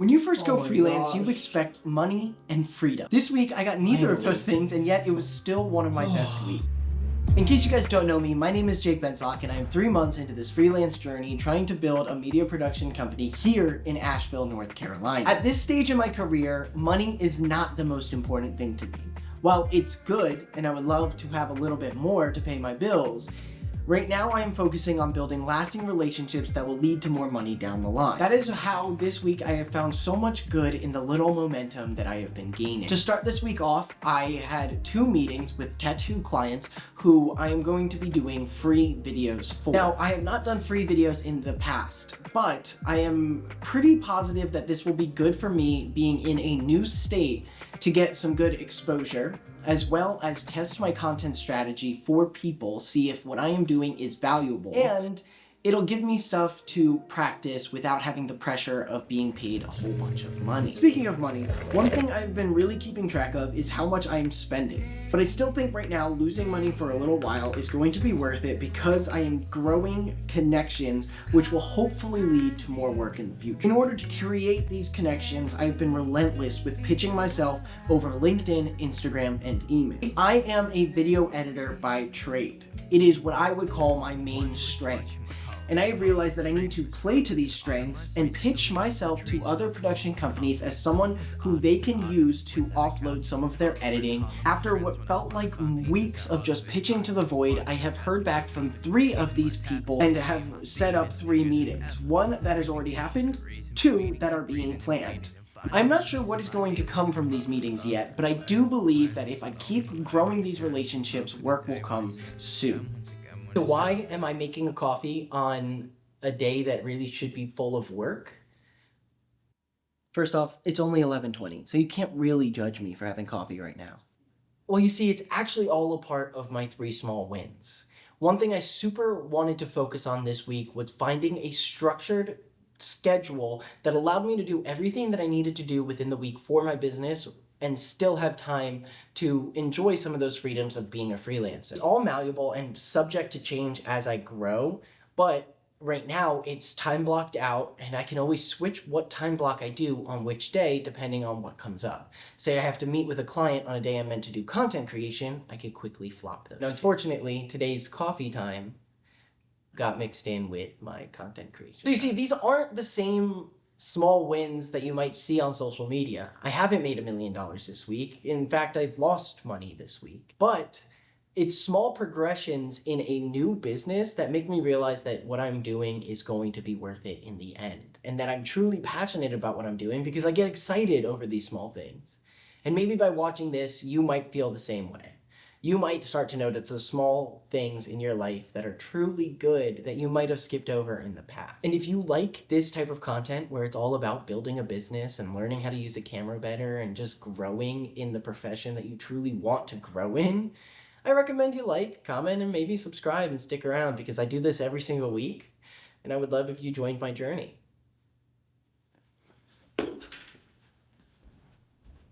When you first go Oh my freelance, gosh. you expect money and freedom. This week, I got neither of those things, and yet it was still one of my best weeks. In case you guys don't know me, my name is Jake Bensock, and I am 3 months into this freelance journey trying to build a media production company here in Asheville, North Carolina. At this stage in my career, money is not the most important thing to me. While it's good, and I would love to have a little bit more to pay my bills, right now I am focusing on building lasting relationships that will lead to more money down the line. That is how this week I have found so much good in the little momentum that I have been gaining. To start this week off, I had 2 meetings with tattoo clients who I am going to be doing free videos for. Now, I have not done free videos in the past, but I am pretty positive that this will be good for me being in a new state to get some good exposure, as well as test my content strategy for people, see if what I am doing is valuable, and it'll give me stuff to practice without having the pressure of being paid a whole bunch of money. Speaking of money, one thing I've been really keeping track of is how much I'm spending. But I still think right now losing money for a little while is going to be worth it because I am growing connections, which will hopefully lead to more work in the future. In order to create these connections, I've been relentless with pitching myself over LinkedIn, Instagram, and email. I am a video editor by trade. It is what I would call my main strength. And I have realized that I need to play to these strengths and pitch myself to other production companies as someone who they can use to offload some of their editing. After what felt like weeks of just pitching to the void, I have heard back from 3 of these people and have set up 3 meetings. 1 that has already happened, 2 that are being planned. I'm not sure what is going to come from these meetings yet, but I do believe that if I keep growing these relationships, work will come soon. So why am I making a coffee on a day that really should be full of work? First off, it's only 11:20, so you can't really judge me for having coffee right now. Well, you see, it's actually all a part of my 3 small wins. One thing I super wanted to focus on this week was finding a structured schedule that allowed me to do everything that I needed to do within the week for my business and still have time to enjoy some of those freedoms of being a freelancer. It's all malleable and subject to change as I grow, but right now it's time blocked out and I can always switch what time block I do on which day depending on what comes up. Say I have to meet with a client on a day I'm meant to do content creation, I could quickly flop those. Now, unfortunately, today's coffee time got mixed in with my content creation. So you see, these aren't the same small wins that you might see on social media. I haven't made $1 million this week. In fact, I've lost money this week. But it's small progressions in a new business that make me realize that what I'm doing is going to be worth it in the end. And that I'm truly passionate about what I'm doing because I get excited over these small things. And maybe by watching this, you might feel the same way. You might start to notice the small things in your life that are truly good that you might have skipped over in the past. And if you like this type of content where it's all about building a business and learning how to use a camera better and just growing in the profession that you truly want to grow in, I recommend you like, comment, and maybe subscribe and stick around because I do this every single week and I would love if you joined my journey.